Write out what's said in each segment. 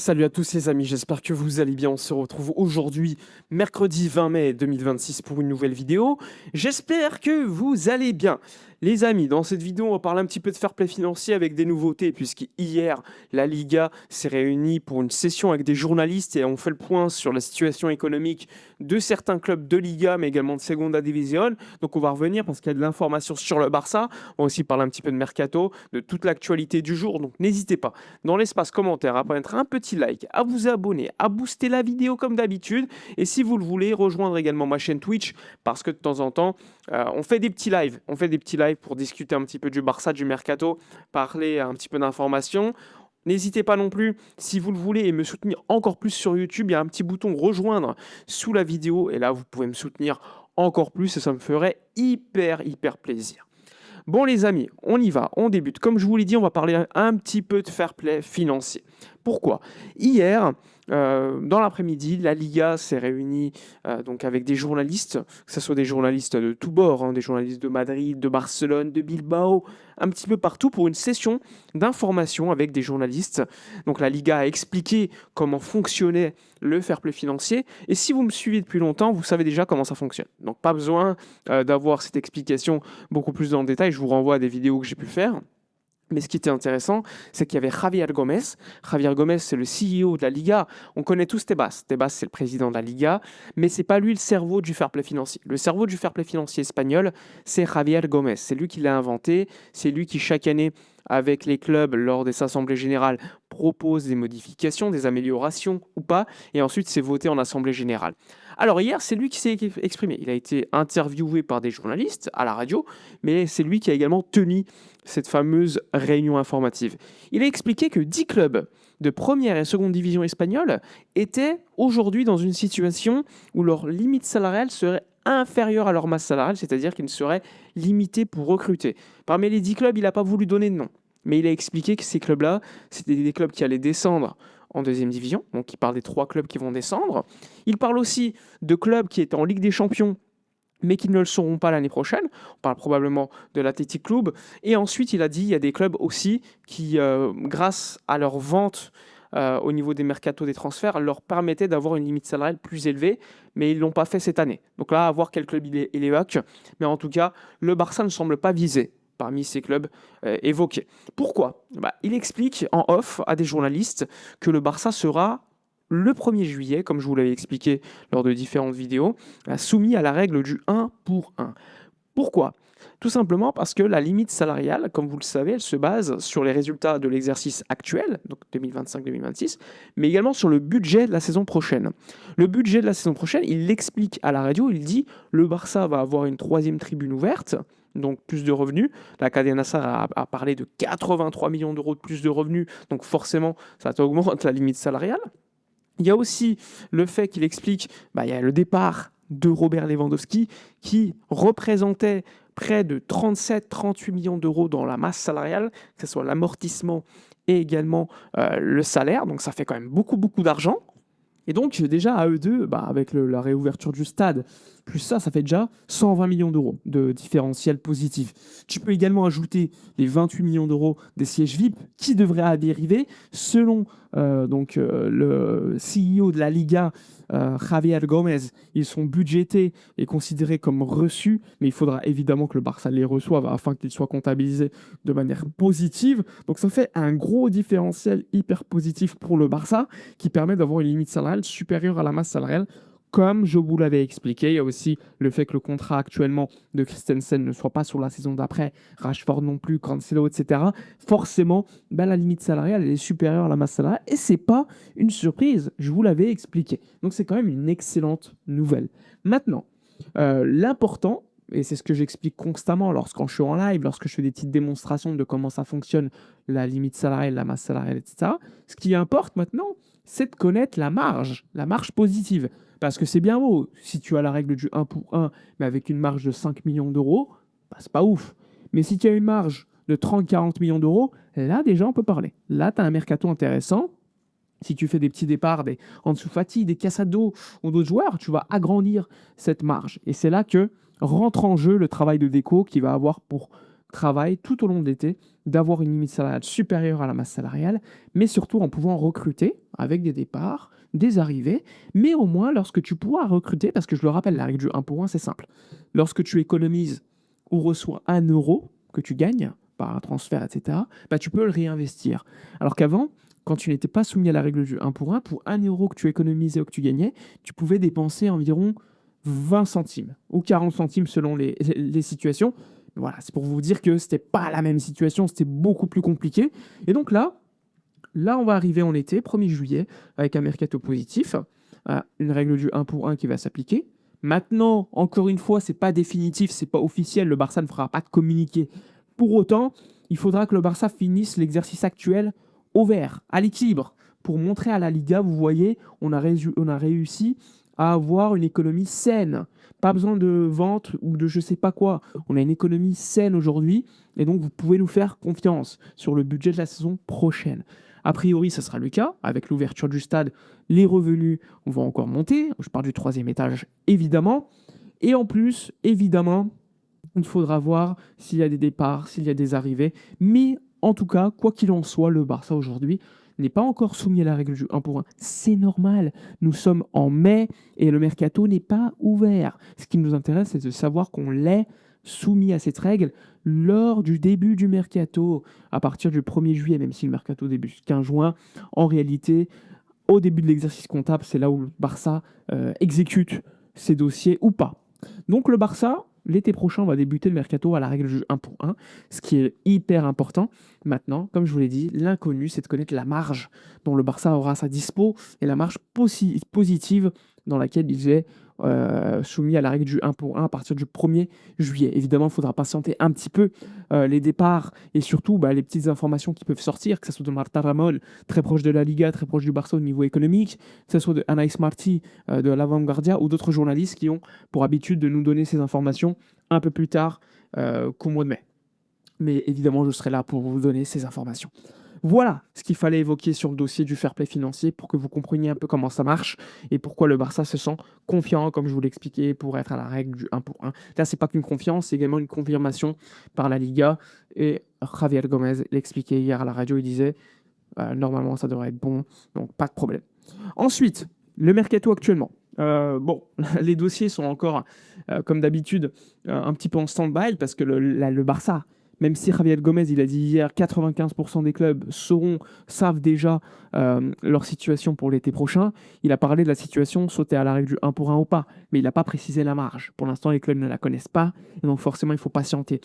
Salut à tous les amis, j'espère que vous allez bien. On se retrouve aujourd'hui, mercredi 20 mai 2026 pour une nouvelle vidéo. J'espère que vous allez bien. Les amis, dans cette vidéo, on va parler un petit peu de fair play financier avec des nouveautés, puisque hier, la Liga s'est réunie pour une session avec des journalistes et on fait le point sur la situation économique de certains clubs de Liga, mais également de Segunda División. Donc on va revenir parce qu'il y a de l'information sur le Barça. On va aussi parler un petit peu de Mercato, de toute l'actualité du jour. Donc n'hésitez pas, dans l'espace commentaire, à mettre un petit like, à vous abonner, à booster la vidéo comme d'habitude. Et si vous le voulez, rejoindre également ma chaîne Twitch, parce que de temps en temps, on fait des petits lives. On fait des petits lives pour discuter un petit peu du Barça, du Mercato, parler un petit peu d'informations. N'hésitez pas non plus, si vous le voulez, et me soutenir encore plus sur YouTube, il y a un petit bouton rejoindre sous la vidéo. Et là, vous pouvez me soutenir encore plus et ça me ferait hyper plaisir. Bon les amis, on y va, on débute. Comme je vous l'ai dit, on va parler un petit peu de fair play financier. Pourquoi? Hier, dans l'après-midi, la Liga s'est réunie donc avec des journalistes, que ce soit des journalistes de tous bords, des journalistes de Madrid, de Barcelone, de Bilbao, un petit peu partout pour une session d'information avec des journalistes. Donc la Liga a expliqué comment fonctionnait le fair play financier. Et si vous me suivez depuis longtemps, vous savez déjà comment ça fonctionne. Donc pas besoin d'avoir cette explication beaucoup plus dans le détail. Je vous renvoie à des vidéos que j'ai pu faire. Mais ce qui était intéressant, c'est qu'il y avait Javier Gómez. Javier Gómez, c'est le CEO de la Liga. On connaît tous Tebas. Tebas, c'est le président de la Liga, mais c'est pas lui le cerveau du fair play financier. Le cerveau du fair play financier espagnol, c'est Javier Gómez. C'est lui qui l'a inventé. C'est lui qui, chaque année, avec les clubs, lors des assemblées générales, propose des modifications, des améliorations ou pas, et ensuite c'est voté en assemblée générale. Alors hier, c'est lui qui s'est exprimé. Il a été interviewé par des journalistes à la radio, mais c'est lui qui a également tenu cette fameuse réunion informative. Il a expliqué que 10 clubs de première et seconde division espagnole étaient aujourd'hui dans une situation où leur limite salariale serait inférieure à leur masse salariale, c'est-à-dire qu'ils seraient limités pour recruter. Parmi les 10 clubs, il n'a pas voulu donner de nom, mais il a expliqué que ces clubs-là, c'était des clubs qui allaient descendre en deuxième division, donc il parle des 3 clubs qui vont descendre. Il parle aussi de clubs qui étaient en Ligue des Champions, mais qui ne le seront pas l'année prochaine. On parle probablement de l'Athletic Club. Et ensuite, il a dit qu'il y a des clubs aussi qui, grâce à leur vente au niveau des mercatos des transferts, leur permettaient d'avoir une limite salariale plus élevée, mais ils ne l'ont pas fait cette année. Donc là, à voir quel club il évoque. Mais en tout cas, le Barça ne semble pas visé parmi ces clubs évoqués. Pourquoi? Il explique en off à des journalistes que le Barça sera le 1er juillet, comme je vous l'avais expliqué lors de différentes vidéos, soumis à la règle du 1 pour 1. Pourquoi? Tout simplement parce que la limite salariale, comme vous le savez, elle se base sur les résultats de l'exercice actuel, donc 2025-2026, mais également sur le budget de la saison prochaine. Le budget de la saison prochaine, il l'explique à la radio, il dit le Barça va avoir une 3e tribune ouverte, donc plus de revenus. La Cadena Ser a parlé de 83 millions d'euros de plus de revenus, donc forcément, ça augmente la limite salariale. Il y a aussi le fait qu'il explique, il y a le départ de Robert Lewandowski qui représentait près de 37-38 millions d'euros dans la masse salariale, que ce soit l'amortissement et également le salaire. Donc ça fait quand même beaucoup d'argent. Et donc déjà à eux deux, avec la réouverture du stade, plus ça fait déjà 120 millions d'euros de différentiel positif. Tu peux également ajouter les 28 millions d'euros des sièges VIP qui devraient arriver selon le CEO de la Liga, Javier Gómez. Ils sont budgétés et considérés comme reçus, mais il faudra évidemment que le Barça les reçoive afin qu'ils soient comptabilisés de manière positive. Donc ça fait un gros différentiel hyper positif pour le Barça qui permet d'avoir une limite salariale supérieure à la masse salariale. Comme je vous l'avais expliqué, il y a aussi le fait que le contrat actuellement de Christensen ne soit pas sur la saison d'après, Rashford non plus, Cancelo, etc. Forcément, la limite salariale elle est supérieure à la masse salariale et c'est pas une surprise, je vous l'avais expliqué. Donc c'est quand même une excellente nouvelle. Maintenant, l'important, et c'est ce que j'explique constamment lorsque je suis en live, lorsque je fais des petites démonstrations de comment ça fonctionne, la limite salariale, la masse salariale, etc. Ce qui importe maintenant, c'est de connaître la marge positive. Parce que c'est bien beau, si tu as la règle du 1 pour 1, mais avec une marge de 5 millions d'euros, c'est pas ouf. Mais si tu as une marge de 30-40 millions d'euros, là déjà on peut parler. Là, tu as un mercato intéressant. Si tu fais des petits départs, des Ansu Fati, des Casado ou d'autres joueurs, tu vas agrandir cette marge. Et c'est là que rentre en jeu le travail de déco qui va avoir pour travail tout au long de l'été d'avoir une limite salariale supérieure à la masse salariale, mais surtout en pouvant recruter avec des départs, des arrivées, mais au moins lorsque tu pourras recruter, parce que je le rappelle, la règle du 1 pour 1, c'est simple. Lorsque tu économises ou reçois 1 € que tu gagnes par un transfert, etc., bah, tu peux le réinvestir. Alors qu'avant, quand tu n'étais pas soumis à la règle du 1 pour 1 € que tu économisais ou que tu gagnais, tu pouvais dépenser environ 20 centimes ou 40 centimes selon les situations. Voilà, c'est pour vous dire que c'était pas la même situation, c'était beaucoup plus compliqué. Et donc là, on va arriver en été, 1er juillet, avec un mercato positif, une règle du 1 pour 1 qui va s'appliquer. Maintenant, encore une fois, c'est pas définitif, c'est pas officiel, le Barça ne fera pas de communiqué. Pour autant, il faudra que le Barça finisse l'exercice actuel au vert, à l'équilibre, pour montrer à la Liga, vous voyez, on a réussi à avoir une économie saine. Pas besoin de vente ou de je sais pas quoi. On a une économie saine aujourd'hui et donc vous pouvez nous faire confiance sur le budget de la saison prochaine. A priori, ça sera le cas. Avec l'ouverture du stade, les revenus vont encore monter. Je parle du 3e étage, évidemment. Et en plus, évidemment, il faudra voir s'il y a des départs, s'il y a des arrivées. Mais en tout cas, quoi qu'il en soit, le Barça aujourd'hui n'est pas encore soumis à la règle du 1 pour 1. C'est normal. Nous sommes en mai et le mercato n'est pas ouvert. Ce qui nous intéresse, c'est de savoir qu'on l'est soumis à cette règle lors du début du mercato, à partir du 1er juillet, même si le mercato débute le 15 juin. En réalité, au début de l'exercice comptable, c'est là où le Barça exécute ses dossiers ou pas. Donc le Barça, l'été prochain, va débuter le mercato à la règle du 1 pour 1, ce qui est hyper important. Maintenant, comme je vous l'ai dit, l'inconnu, c'est de connaître la marge dont le Barça aura à sa dispo et la marge positive dans laquelle il est soumis à la règle du 1 pour 1 à partir du 1er juillet. Évidemment, il faudra patienter un petit peu les départs et surtout les petites informations qui peuvent sortir, que ce soit de Marta Ramon, très proche de la Liga, très proche du Barça au niveau économique, que ce soit de Anaïs Martí de La Vanguardia ou d'autres journalistes qui ont pour habitude de nous donner ces informations un peu plus tard qu'au mois de mai. Mais évidemment, je serai là pour vous donner ces informations. Voilà ce qu'il fallait évoquer sur le dossier du fair play financier pour que vous compreniez un peu comment ça marche et pourquoi le Barça se sent confiant, comme je vous l'expliquais, pour être à la règle du 1 pour 1. Là, c'est pas qu'une confiance, c'est également une confirmation par la Liga. Et Javier Gomez l'expliquait hier à la radio, il disait normalement ça devrait être bon, donc pas de problème. Ensuite, le mercato actuellement. Les dossiers sont encore, comme d'habitude, un petit peu en stand-by parce que le Barça, même si Javier Gomez, il a dit hier, 95% des clubs savent déjà leur situation pour l'été prochain. Il a parlé de la situation sauter à la règle du 1 pour 1 ou pas, mais il n'a pas précisé la marge. Pour l'instant, les clubs ne la connaissent pas, et donc forcément, il faut patienter.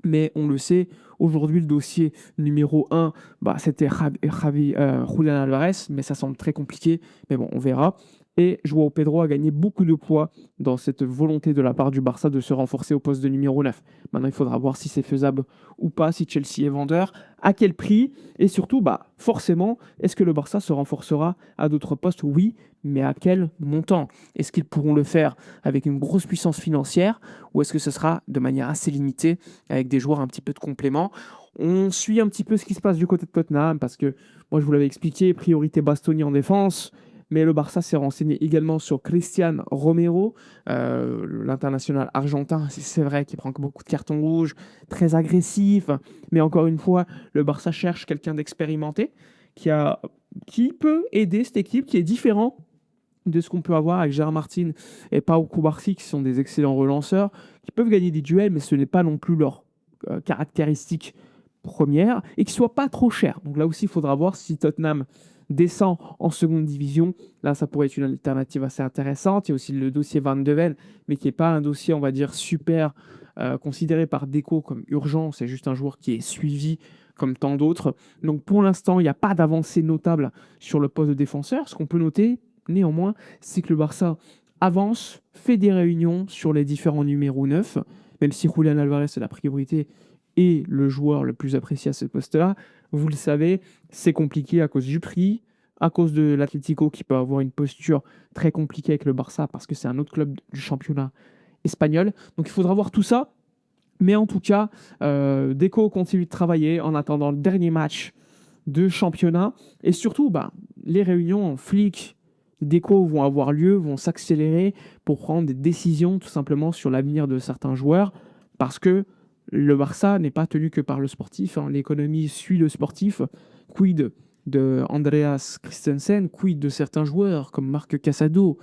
Mais on le sait, aujourd'hui, le dossier numéro 1, c'était Julián Álvarez, mais ça semble très compliqué. Mais bon, on verra. Et João Pedro a gagné beaucoup de poids dans cette volonté de la part du Barça de se renforcer au poste de numéro 9. Maintenant, il faudra voir si c'est faisable ou pas, si Chelsea est vendeur, à quel prix, et surtout, forcément, est-ce que le Barça se renforcera à d'autres postes? Oui, mais à quel montant? Est-ce qu'ils pourront le faire avec une grosse puissance financière, ou est-ce que ce sera de manière assez limitée, avec des joueurs un petit peu de complément? On suit un petit peu ce qui se passe du côté de Tottenham, parce que, moi je vous l'avais expliqué, priorité Bastoni en défense, mais le Barça s'est renseigné également sur Cristian Romero, l'international argentin. C'est vrai qu'il prend beaucoup de cartons rouges, très agressif. Mais encore une fois, le Barça cherche quelqu'un d'expérimenté qui peut aider cette équipe, qui est différent de ce qu'on peut avoir avec Gérard Martin et Pau Cubarsí, qui sont des excellents relanceurs, qui peuvent gagner des duels, mais ce n'est pas non plus leur caractéristique première, et qui ne soit pas trop cher. Donc là aussi, il faudra voir si Tottenham descend en seconde division. Là, ça pourrait être une alternative assez intéressante. Il y a aussi le dossier Van de Ven, mais qui n'est pas un dossier, on va dire, super considéré par Deco comme urgent. C'est juste un joueur qui est suivi comme tant d'autres. Donc pour l'instant, il n'y a pas d'avancée notable sur le poste de défenseur. Ce qu'on peut noter, néanmoins, c'est que le Barça avance, fait des réunions sur les différents numéros 9, même si Julián Álvarez est la priorité et le joueur le plus apprécié à ce poste-là. Vous le savez, c'est compliqué à cause du prix, à cause de l'Atlético qui peut avoir une posture très compliquée avec le Barça parce que c'est un autre club du championnat espagnol. Donc il faudra voir tout ça. Mais en tout cas, Deco continue de travailler en attendant le dernier match de championnat. Et surtout, les réunions en flic Deco vont avoir lieu, vont s'accélérer pour prendre des décisions tout simplement sur l'avenir de certains joueurs parce que le Barça n'est pas tenu que par le sportif, hein. L'économie suit le sportif. Quid de Andreas Christensen, quid de certains joueurs comme Marc Casado,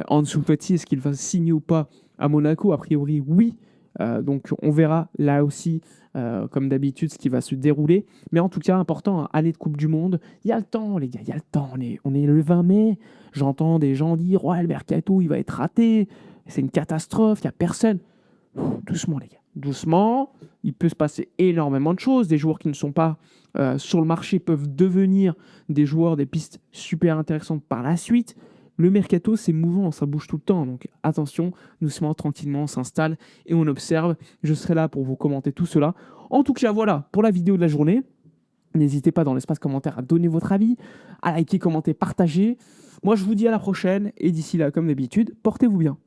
Ansu Fati, est-ce qu'il va signer ou pas à Monaco? A priori, oui. Donc on verra là aussi, comme d'habitude, ce qui va se dérouler. Mais en tout cas, important, hein, année de Coupe du Monde. Il y a le temps, les gars, il y a le temps. On est le 20 mai. J'entends des gens dire ouais, le mercato, il va être raté. C'est une catastrophe, il n'y a personne. Doucement, les gars. Doucement. Il peut se passer énormément de choses. Des joueurs qui ne sont pas sur le marché peuvent devenir des joueurs, des pistes super intéressantes par la suite. Le mercato, c'est mouvant, ça bouge tout le temps. Donc attention, doucement, tranquillement, on s'installe et on observe. Je serai là pour vous commenter tout cela. En tout cas, voilà pour la vidéo de la journée. N'hésitez pas dans l'espace commentaire à donner votre avis, à liker, commenter, partager. Moi, je vous dis à la prochaine et d'ici là, comme d'habitude, portez-vous bien.